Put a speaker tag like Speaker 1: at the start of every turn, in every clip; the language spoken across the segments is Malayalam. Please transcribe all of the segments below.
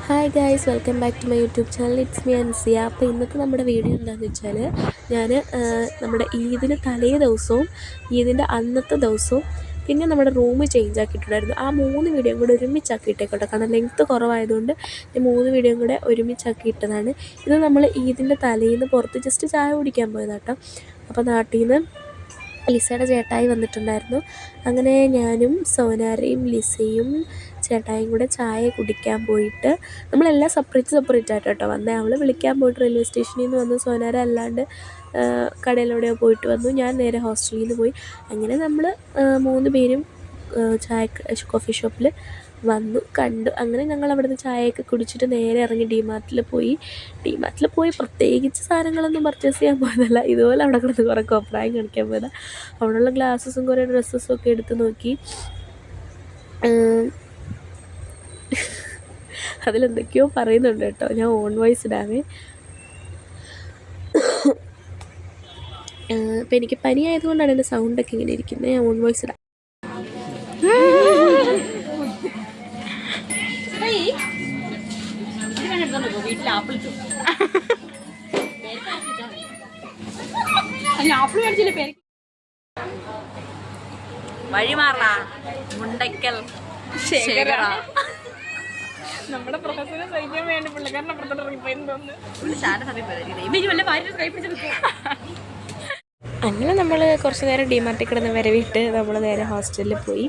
Speaker 1: Hi guys, welcome back to my YouTube channel. It's me Ansiya. അപ്പോൾ ഇന്നത്തെ നമ്മുടെ വീഡിയോ എന്താണെന്ന് വെച്ചാൽ ഞാൻ നമ്മുടെ ഈദിന് തലേ ദിവസവും ഈദിൻ്റെ അന്നത്തെ ദിവസവും പിന്നെ നമ്മുടെ റൂം ചേഞ്ച് ആക്കിയിട്ടുണ്ടായിരുന്നു. ആ 3 വീഡിയോയും കൂടെ ഒരുമിച്ചാക്കിയിട്ടേക്കോട്ടെ, കാരണം ലെങ്ത്ത് കുറവായതുകൊണ്ട് ഈ 3 വീഡിയോയും കൂടെ ഒരുമിച്ചാക്കിയിട്ടതാണ്. ഇത് നമ്മൾ ഈദിൻ്റെ തലേന്ന് പുറത്ത് ജസ്റ്റ് ചായ കുടിക്കാൻ പോയതാട്ടോ. അപ്പോൾ നാട്ടിൽ നിന്ന് ലിസയുടെ ചേട്ടായി വന്നിട്ടുണ്ടായിരുന്നു. അങ്ങനെ ഞാനും സോനാരയും ലിസയും ചേട്ടായും കൂടെ ചായ കുടിക്കാൻ പോയിട്ട് നമ്മളെല്ലാം സെപ്പറേറ്റ് ആയിട്ട് കേട്ടോ വന്നേ. അവൾ വിളിക്കാൻ പോയിട്ട് റെയിൽവേ സ്റ്റേഷനിൽ നിന്ന് വന്നു. സോനാര അല്ലാണ്ട് കടയിലൂടെയോ പോയിട്ട് വന്നു. ഞാൻ നേരെ ഹോസ്റ്റലിൽ നിന്ന് പോയി. അങ്ങനെ നമ്മൾ 3 പേരും കോഫി ഷോപ്പിൽ വന്നു കണ്ടു. അങ്ങനെ ഞങ്ങൾ അവിടുന്ന് ചായയൊക്കെ കുടിച്ചിട്ട് നേരെ ഇറങ്ങി ഡിമാർട്ടിൽ പോയി പ്രത്യേകിച്ച് സാധനങ്ങളൊന്നും പർച്ചേസ് ചെയ്യാൻ പോയതല്ല. ഇതുപോലെ അവിടെ കിടന്ന് കുറേ കോപ്രായം കാണിക്കാൻ പോയതാണ്. അവിടെയുള്ള ഗ്ലാസ്സസും കുറേ ഡ്രസ്സസും ഒക്കെ എടുത്ത് നോക്കി. അതിലെന്തൊക്കെയോ പറയുന്നുണ്ട് കേട്ടോ. ഞാൻ ഓൺ വോയിസ് ഇടാവേ. ഇപ്പം എനിക്ക് പനി ആയതുകൊണ്ടാണ് എൻ്റെ സൗണ്ടൊക്കെ ഇങ്ങനെ ഇരിക്കുന്നത്. ഞാൻ ഓൺ വോയിസ് ഇടാം.
Speaker 2: വഴിമാറ മുണ്ടയ്ക്കൽ
Speaker 3: നമ്മുടെ പ്രൊഫസറെ സഹിക്കാൻ വേണ്ടി പുള്ളിക്കാരനെ അപ്പുറത്തോട്ട് ഇറങ്ങിപ്പോയെന്ന് തോന്നുന്നു.
Speaker 1: അങ്ങനെ നമ്മൾ കുറച്ച് നേരം ഡിമാർട്ടിൽ കിടന്ന് വരവിട്ട് നമ്മൾ നേരെ ഹോസ്റ്റലിൽ പോയി.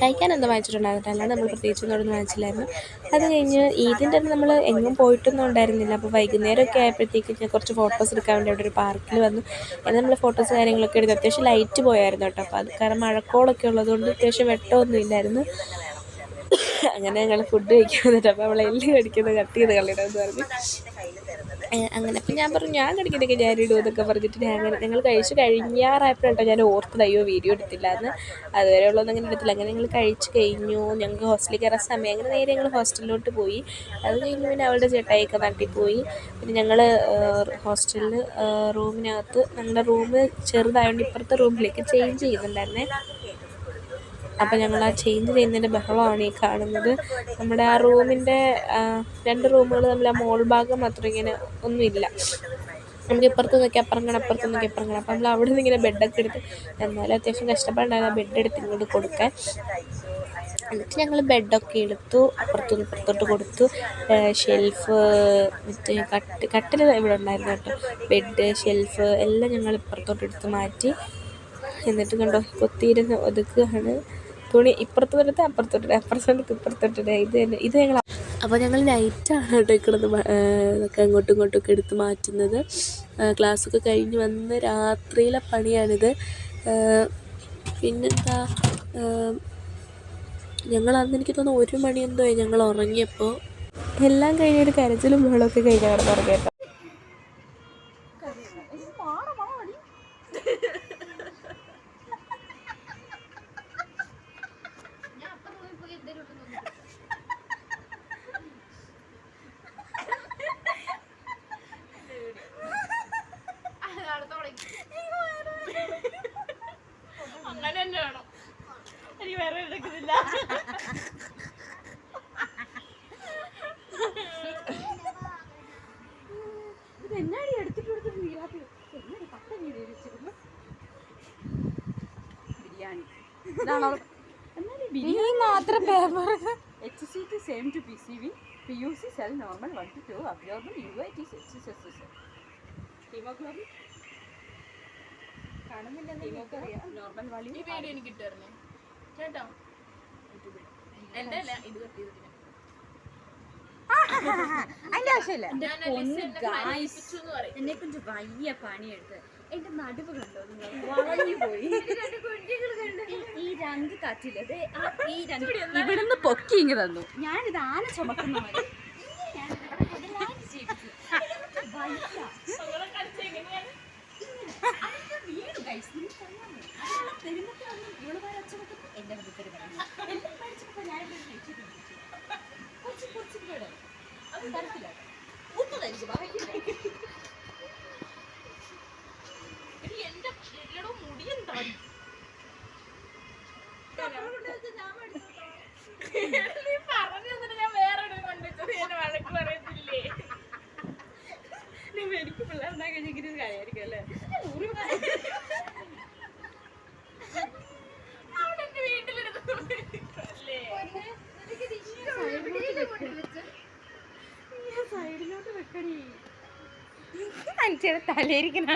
Speaker 1: കഴിക്കാൻ എന്താ വാങ്ങിച്ചിട്ടുണ്ടായിരുന്നു, അല്ലാണ്ട് നമ്മൾ പ്രത്യേകിച്ചൊന്നും അവിടെ നിന്ന് വാങ്ങിച്ചില്ലായിരുന്നു. അത് കഴിഞ്ഞ് ഈദിൻ്റെ അന്ന് നമ്മൾ എങ്ങും പോയിട്ടൊന്നും ഉണ്ടായിരുന്നില്ല. അപ്പോൾ വൈകുന്നേരമൊക്കെ ആയപ്പോഴത്തേക്ക് ഞാൻ കുറച്ച് ഫോട്ടോസ് എടുക്കാൻ വേണ്ടി അവിടെ ഒരു പാർക്കിൽ വന്നു. അങ്ങനെ നമ്മൾ ഫോട്ടോസ് കാര്യങ്ങളൊക്കെ എടുത്ത് അത്യാവശ്യം ലൈറ്റ് പോയായിരുന്നു കേട്ടോ. അപ്പോൾ അത് കാരണം മഴക്കോളൊക്കെ ഉള്ളതുകൊണ്ട് അത്യാവശ്യം വെട്ടമൊന്നും ഇല്ലായിരുന്നു. അങ്ങനെ ഞങ്ങൾ ഫുഡ് കഴിക്കാൻ വന്നിട്ട് അപ്പോൾ അവളെ എല്ലാം കടിക്കുന്നത് കട്ട് ചെയ്ത് കളയണമെന്ന് പറഞ്ഞു. അങ്ങനെ അപ്പം ഞാൻ പറഞ്ഞു ഞാൻ കടിക്കുന്നതൊക്കെ ഞാനിടും എന്നൊക്കെ പറഞ്ഞിട്ട് ഞങ്ങൾ കഴിച്ച് കഴിഞ്ഞാറായപ്പോഴാട്ടോ ഞാൻ ഓർത്തത് അയ്യോ വീഡിയോ എടുത്തില്ല എന്ന്. അതുവരെ ഉള്ളതൊന്നും അങ്ങനെ എടുത്തില്ല. അങ്ങനെ ഞങ്ങൾ കഴിച്ച് കഴിഞ്ഞു. ഞങ്ങൾക്ക് ഹോസ്റ്റലിൽ കയറാൻ സമയം. അങ്ങനെ നേരെ ഞങ്ങൾ ഹോസ്റ്റലിലോട്ട് പോയി. അത് കഴിഞ്ഞ് പിന്നെ അവളുടെ ചേട്ടായിയൊക്കെ നാട്ടിൽ പോയി. പിന്നെ ഞങ്ങൾ ഹോസ്റ്റലിൽ റൂമിനകത്ത് ഞങ്ങളുടെ റൂം ചെറുതായതുകൊണ്ട് ഇപ്പുറത്തെ റൂമിലേക്ക് ചേഞ്ച് ചെയ്യുന്നുണ്ടായിരുന്നേ. അപ്പോൾ ഞങ്ങൾ ആ ചേഞ്ച് ചെയ്യുന്നതിൻ്റെ ബഹളമാണ് ഈ കാണുന്നത്. നമ്മുടെ ആ റൂമിൻ്റെ 2 റൂമുകൾ തമ്മിൽ ആ മോൾ ഭാഗം മാത്രം ഇങ്ങനെ ഒന്നുമില്ല. നമുക്ക് ഇപ്പുറത്ത് നോക്കി അപ്പുറം കാണാം, അപ്പുറത്ത് നോക്കി അപ്പുറം കാണാം. അപ്പോൾ നമ്മൾ അവിടെ നിന്ന് ഇങ്ങനെ ബെഡൊക്കെ എടുത്ത്, എന്നാലും അത്യാവശ്യം കഷ്ടപ്പാടുണ്ടായിരുന്നു ആ ബെഡ് എടുത്ത് ഇങ്ങോട്ട് കൊടുക്കാൻ. എന്നിട്ട് ഞങ്ങൾ ബെഡൊക്കെ എടുത്തു, അപ്പുറത്തുനിന്ന് ഇപ്പുറത്തോട്ട് കൊടുത്തു. ഷെൽഫ് മറ്റേ കട്ടിൽ ഇവിടെ ഉണ്ടായിരുന്നു കേട്ടോ. ബെഡ് ഷെൽഫ് എല്ലാം ഞങ്ങൾ ഇപ്പുറത്തോട്ട് എടുത്ത് മാറ്റി. എന്നിട്ട് കണ്ടോ കൊത്തിയിരുന്ന് ഒതുക്കുകയാണ്. തുണി ഇപ്പുറത്ത് വരത്തെ അപ്പുറത്തോട്ടിടെ, അപ്പുറത്തോട്ട് ഇപ്പുറത്തോട്ടിടെ. ഇത് ഞങ്ങൾ അപ്പോൾ ഞങ്ങൾ നൈറ്റാണ് കേട്ടോ ഇക്കിടന്ന് ഇതൊക്കെ അങ്ങോട്ടും ഇങ്ങോട്ടുമൊക്കെ എടുത്ത് മാറ്റുന്നത്. ക്ലാസ്സൊക്കെ കഴിഞ്ഞ് വന്ന് രാത്രിയിലെ പണിയാണിത്. പിന്നെന്താ, ഞങ്ങളന്ന് എനിക്ക് തോന്നുന്നു 1 മണി എന്തോ ഞങ്ങൾ ഉറങ്ങിയപ്പോൾ. എല്ലാം കഴിഞ്ഞൊരു കരച്ചിലും വെള്ളമൊക്കെ കഴിഞ്ഞാൽ കിടന്ന് ഉറങ്ങിയട്ടോ.
Speaker 3: അങ്ങനെ തന്നെ വേണം. എനിക്ക് വേറെ എടുക്കുന്നില്ല. ഇത് എന്നാടി എടുത്തിട്ട് ബിരിയാണി മാത്രം paper. HCT same to PCV. PUC cell normal 1 to 2. Absorbable UIT hemoglobin normal value. ഈ വീഡിയോ എനിക്ക് ഇട്ടായിരുന്നേ കേട്ടോ. എന്റെ അല്ല ഇത് കട്ട് ചെയ്തിട്ടില്ല. അതിന്റെ ആവശ്യമില്ല. എന്നെ കൊണ്ട് വയ്യ പണിയെടുത്ത് എന്റെ നടുവ് കണ്ടോ നിങ്ങൾ, വളഞ്ഞു പോയി. ഈ 2 കറ്റിലത് ഈ 2 ഇവിടുന്ന് പൊക്കി ഇങ്ങ് തന്നു. ഞാനിത് ആന ചുമക്കുന്ന മതി. എന്റെ വീട്ടിൽ മുടിയെന്താ നീ പറഞ്ഞു ഞാൻ വേറെ സൈഡിലോട്ട് വെക്കണേ.
Speaker 1: അനുചേട്ടൻ തലയിരിക്കുന്ന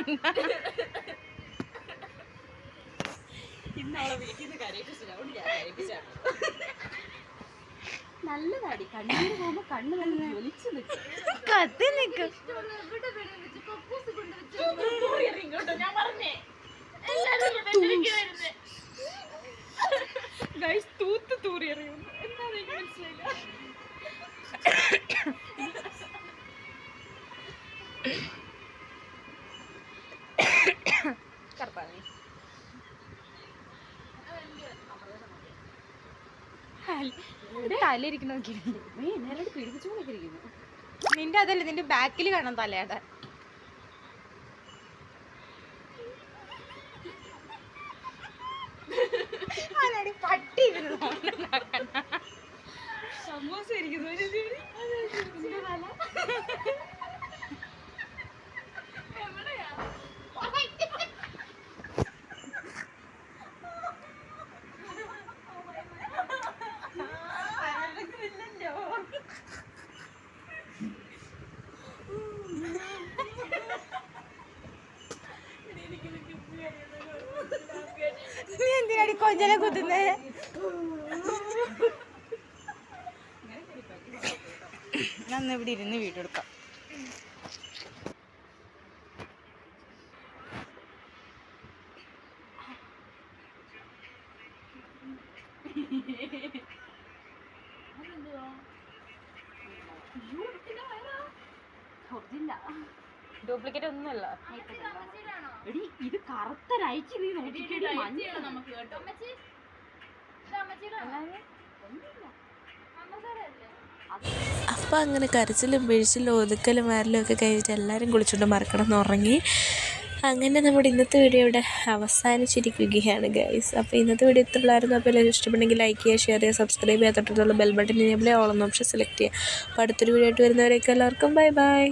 Speaker 3: നല്ലതാടി. കണ്ണീര് പോകുമ്പോ കണ്ണ് നല്ല ജ്വലിച്ചു നിൽക്കും.
Speaker 1: കത്തി നിൽക്കും.
Speaker 3: തൂത്ത് തൂറി എറിയുന്നു. എന്താ മനസ്സിലായില്ല.
Speaker 1: തലയിരിക്കുന്ന
Speaker 3: നേരോട് പീഡിപ്പിച്ചുകൊണ്ടൊക്കെ ഇരിക്കുന്നു.
Speaker 1: നിന്റെ അതല്ല, നിന്റെ ബാക്കിൽ കാണാം തലയുടെ. പട്ടി
Speaker 3: സമോസ ഇരിക്കുന്നു.
Speaker 1: നീ എന്തിനാടി കൊഞ്ചനെ കുത്തുന്നേ? ഞാൻ ഇവിടെ ഇരുന്ന് വീഡിയോ എടുക്കാം. ഡ്യൂപ്ലിക്കേറ്റ് ഒന്നുമല്ല.
Speaker 3: എടി ഇത് കറുത്തരയച്ച് നീ നോക്കിക്കേടി.
Speaker 2: നമുക്ക് കേട്ടോ
Speaker 1: അപ്പം അങ്ങനെ കരച്ചിലും പിഴിച്ചിലും ഒതുക്കലും മാരലും ഒക്കെ കഴിഞ്ഞിട്ട് എല്ലാവരും കുളിച്ചുകൊണ്ട് മറക്കണം ഉറങ്ങി. അങ്ങനെ നമ്മുടെ ഇന്നത്തെ വീഡിയോ ഇവിടെ അവസാനിച്ചിരിക്കുകയാണ് ഗൈസ്. അപ്പോൾ ഇന്നത്തെ വീഡിയോ ഇത്രയുള്ളായിരുന്നു. അപ്പോൾ എല്ലാവരും ഇഷ്ടപ്പെട്ടെങ്കിൽ ലൈക്ക് ചെയ്യുക, ഷെയർ ചെയ്യുക, സബ്സ്ക്രൈബ് ചെയ്യാൻ തൊട്ടുള്ള ബെൽ ബട്ടൺ എനേബിൾ ഓൾ എന്ന ഓപ്ഷൻ സെലക്ട് ചെയ്യുക. അപ്പോൾ അടുത്തൊരു വീഡിയോ ആയിട്ട് വരുന്നവരേക്കും എല്ലാവർക്കും ബൈ ബൈ.